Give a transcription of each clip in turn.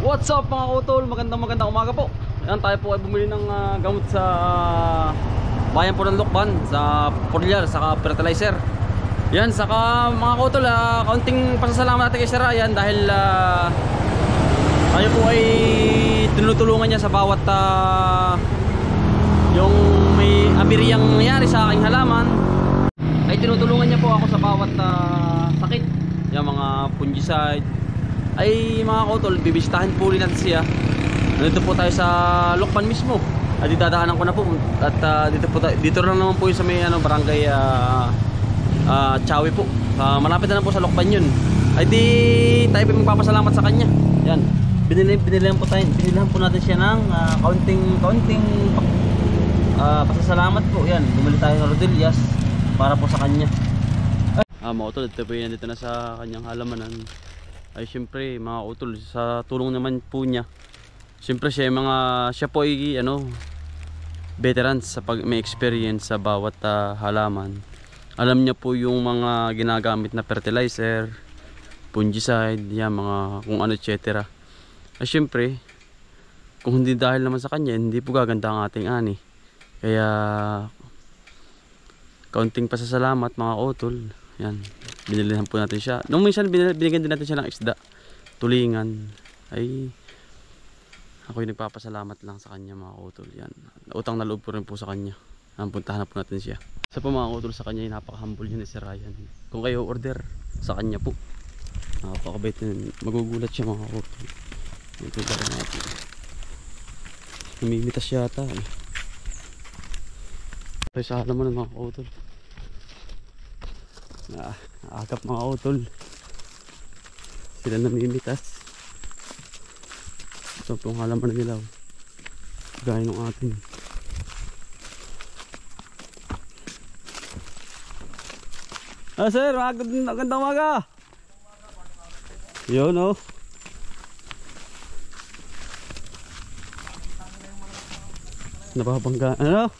What's up mga utol? Magandang umaga po. Ayan, tayo po ay bumili ng gamot sa bayan po ng Lokban, sa foliar, saka fertilizer. Yan, saka mga utol, kaunting pasasalamat natin kay Sir Ryan dahil tayo po ay tinutulungan niya sa bawat yung may abiryang nangyari sa aking halaman. Ay tinutulungan niya po ako sa bawat sakit. Yung mga fungicide. Ay mga kautol, bibisitahin po rin natin siya. Dito po tayo sa Lokban mismo. At dadaanan ko na po. At dito lang naman po yung sa may barangay Chawi po. Malapit na po sa Lokban yun. Ay di tayo po magpapasalamat sa kanya. Yan. Binilihan po natin siya ng kaunting pasasalamat po. Yan. Bumili tayo ng rodillas para po sa kanya. Mga kautol, dito po yan. Dito na sa kanyang halamanan. Ay syempre mga utol, sa tulong naman po niya, syempre siya po ay veterans sa may experience sa bawat halaman. Alam niya po yung mga ginagamit na fertilizer, fungicide, yan, mga kung ano etc. Ay syempre kung hindi dahil naman sa kanya, hindi po gaganda ang ating ani. Kaya kaunting pasasalamat mga utol. Yan, binilihan po natin siya. Nung minsan binigyan din natin siya ng isda, tulingan. Ay ako yung nagpapasalamat lang sa kanya mga utol. Yan, utang na loob po rin po sa kanya. Puntahan na po natin siya. Sa po mga utol, sa kanya napaka-humble niya ni Sir Ryan. Kung kayo order sa kanya po, napakabait din. Magugulat siya mga utol. Ito ba natin, namimitas yata tayo sa halaman ng mga utol. Agap mga utol, sila namimitas. Ito pong halaman na nilaw gaya ng atin. Sir, magandang umaga. Yun o. Nababangga ano?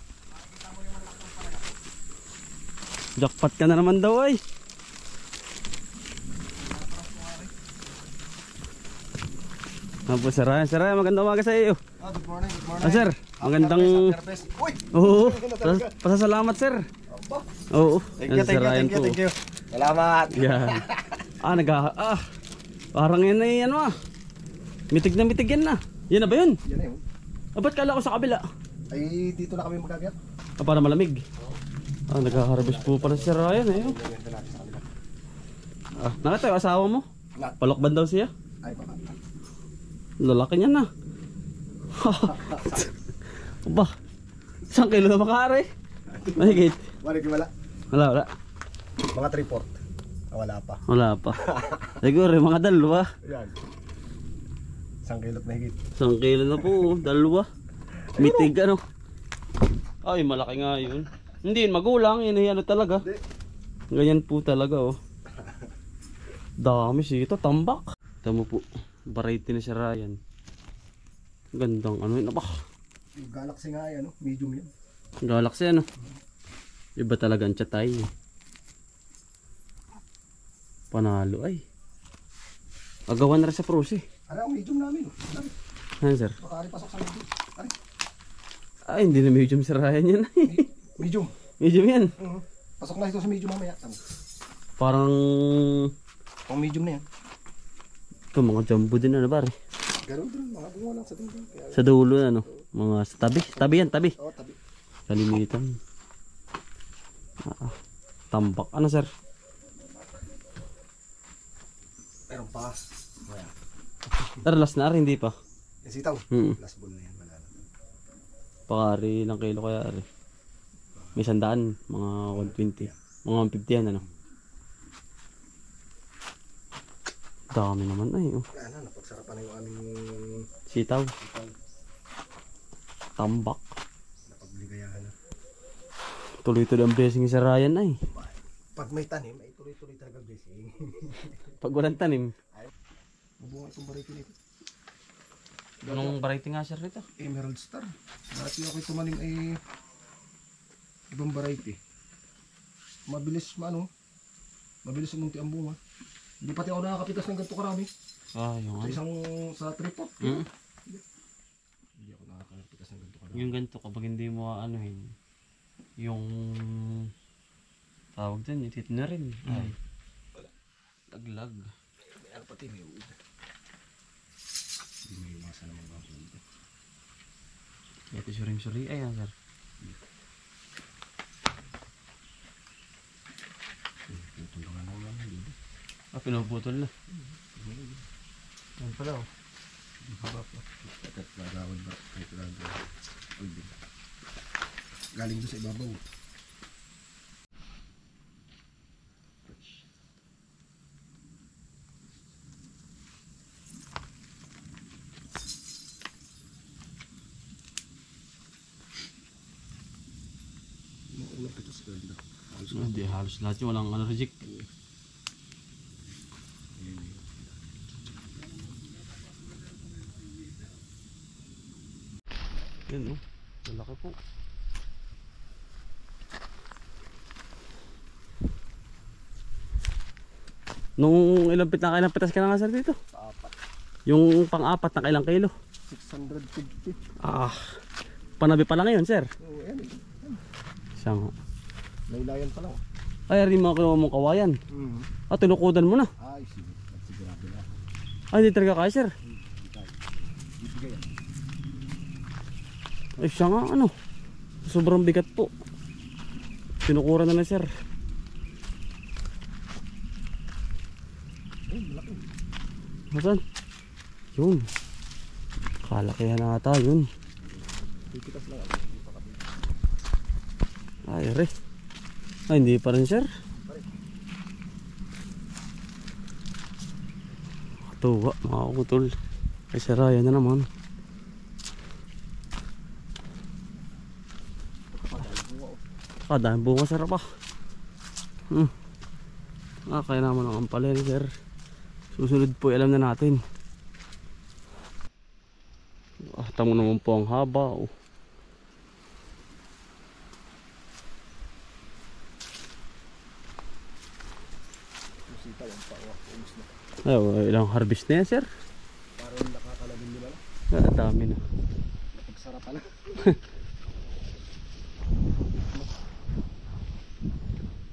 Jackpot ka na naman daw ay. Apo Sir Ryan, magandang umaga sa iyo. Good morning. Sir, magandang oo, pasasalamat sir. Oo. Thank you. Salamat. Yan. Parang yan ay mitig yan na. Yan na ba yun? Yan na yun. Ba't kala ko sa kabila? Ay dito na kami magkakit. Para malamig. Nagka-harvest po pala si Sir Ryan eh. Nakita yung asawa mo? Palokban daw siya? Ay baka. Lalaki niya na. Ba, 1 kilo na makari. Mahigit. Wala. Mga 3/4. Wala pa. Siguro mga dalawa. Yan. 1 kilo na higit. 1 kilo na po, dalawa. Mitig ano. Ay, malaki nga yun. Hindi magulang, yun talaga. Ganyan po talaga oh. Dami sito, tambak. Tama po, variety na si Ryan. Gandang yun ba? Yung Galaxy nga yan, medium yan. Galaxy iba talaga ang chatay. Panalo ay. Agawan na rin sa pros eh. Ano ang medium namin? Ano sir? Baka pasok sa medium. Ay, hindi na medium si Ryan yan. Medium. Medium yan. Pasok na ito sa medium mamaya. Parang pang medium na yan. ito mga jumbo din pare. Ganun din, mga bunga lang sa dulo. Sa dulo mga sa tabi. Tabi yan, tabi. Oo, tabi. Kalimitan. Tambak. Ano sir? Meron pa. Tara, last na rin, hindi pa. Yung sitaw. Last ball na yan. Wala na. Pakari ilang kilo kaya ari. May 100, mga 120. Mga 150 yan Dami naman ay napagsarapan na yung aming sitaw. Tambak. Napagligayahan na. Tuloy-tuloy ang blessing ni Sir Ryan ay. Pag may tanim, ay tuloy-tuloy talaga blessing. Pag walang tanim, mabunga itong variety nito. anong variety nga sir nito? Emerald Star. Dati ako tumanim ay ibang variety. Mabilis umunti ang bunga. Hindi pati ako nakakapitas ng ganito karami. Yung Sa isang sa tripod. Mm. Hindi ako nakakalipitas ng ganito Yung ganito kapag hindi mo anuhin yung tawag dyan, yung tit na rin. Ay. Laglag. Ano pati may uod. Hindi may iwasan naman ako dito. Ito suri. Ayan sir. Tutulungan lang lang dito. Pinuputol na. Yan pala oh. Haba pa. At lagawad ba? Kahit lagawad. Galing doon sa ibabaw. Ito sa ganda. Hindi halos lahat yung walang reject. Yan oh. Malaki po. Nung ilang pitas ka na nga sir dito? Paapat. Yung pang-apat na kailang kilo? 650. Panabi pa lang yun sir. Oo, yan. Isang. Laylayan pa lang. Ay, rin mga kinuha mong kawayan. Tinukudan mo na. Ay, sige. Sigurado na. Ay, hindi talaga kaya sir. Ibigay yan. Ay, siya nga ano. Sobrang bigat po. Tinukura na sir. Ay, malaki. Masan? Yun. Kalakihan na ata yun. Pipitas lang ako. Hindi pa kami. Ay, re. Ay, hindi pa rin sir. Katuwa, mga kutol. Ay, saraya na naman. Dahil bunga sir pa. Kaya naman ang ampalin sir. Susunod po, alam na natin. Tamo naman po ang haba. Musita yung pawa. Umus na. Ay, ilang harvest na yan sir? Parang nakakalagin nila na. Dami na. Napagsarapan na.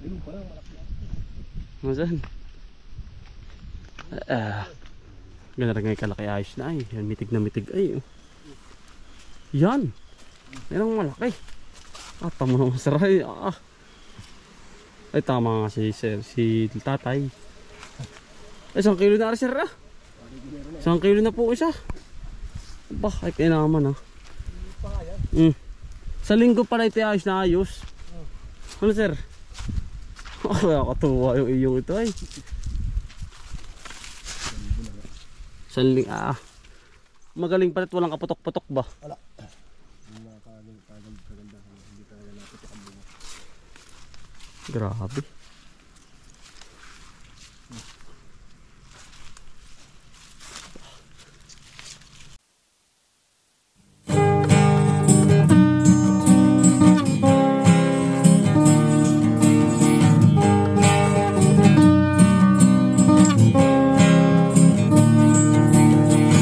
Ayun parang malaki. Masan? Ganda rin nga kalaki ayos na ay. Yan, mitig na mitig ay. Yan. Yan ang malaki. Tama naman saray. Ay tama nga si sir, si tatay. Ay 1 kilo na sir 1 kilo na po isa. Bah, ay kaya naman Sa linggo pala ito ayos na ayos. Ano sir? Nakakatuwa yung iyong ito ay. Magaling pala at walang kaputok-putok ba? Wala. Kaganda. Hindi talaga naputok ang bunga. Grabe.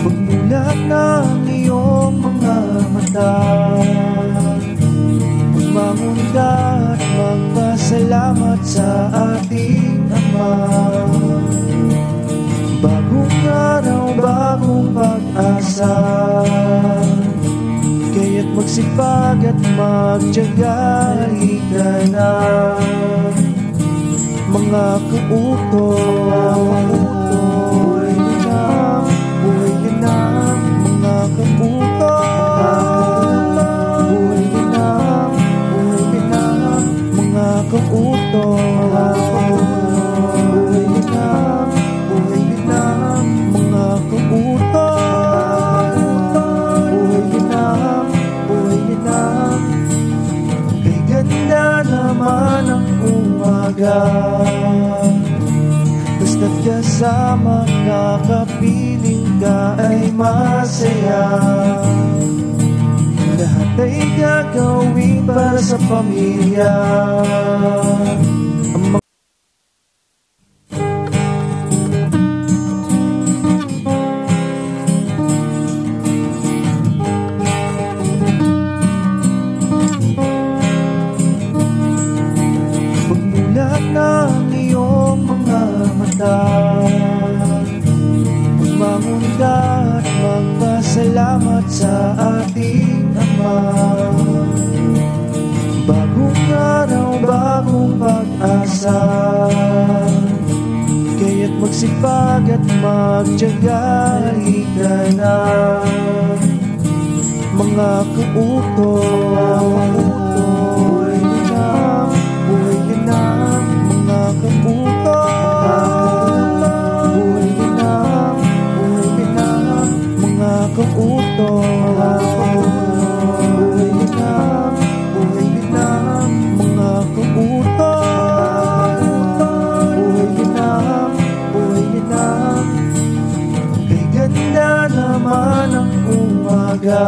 Pagmulat ng iyong mga mata, magmamunda at magpasalamat sa ating Ama. Bagong araw, bagong pag-asa, kaya't magsipag at magtiyaga, halika na mga kautoy. Buhay ka na, mga kautoy. Buhay ka na, mga kautoy. Buhay ka na, mga kautoy. Buhay ka na. Kay ganda naman ang umaga, basta't kasama ka, kapiling ka ay masaya. Lahat ay gagawin para sa pamilya. Ang salamat sa ating Ama. Bagong araw, bagong pag-asa, kaya't magsipag at magtiyaga. Halika na mga kautoy, buhay na, buhay na, mga kautoy, buhay na, buhay na, mga kautoy, buhay na, buhay na, mga kautoy, buhay na, buhay na. Kay ganda naman ang umaga,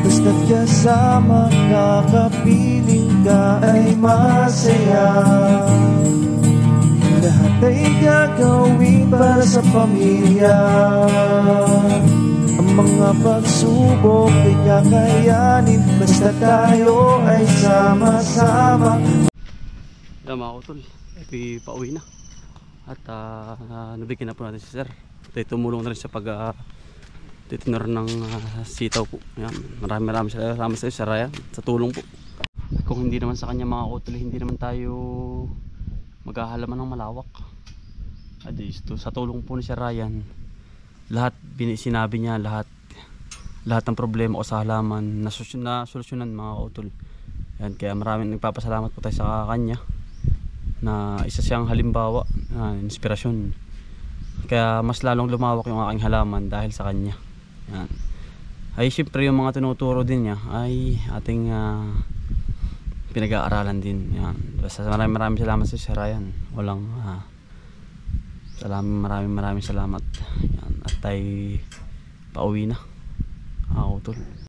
basta't kasama ka, kapiling ka ay masaya. Lahat ay gagawin para sa pamilya. Ang mga pagsubok ay kakayanin, basta tayo ay sama-sama. Yan mga utol, pauwi na. At nabigyan na po natin si sir. Tumulong na rin sa titinor ng sitaw po. Yan. Maraming salamat sa iyo, Sir Ryan, sa tulong po. Kung hindi naman sa kanya mga utol, hindi naman tayo maghahalaman ng malawak. At sa tulong po ni Sir Ryan, lahat sinabi niya, lahat ng problema ko sa halaman na solusyonan mga utol. Yan, kaya maraming nagpapasalamat po tayo sa kanya, na isa siyang halimbawa, inspirasyon. Kaya mas lalong lumawak yung aking halaman dahil sa kanya. Yan. Ay syempre yung mga tinuturo din niya ay ating pinag-aaralan din. Yan. Basta maraming salamat sa Sir Ryan. Maraming salamat. Yan. At tayo pauwi na. Utol.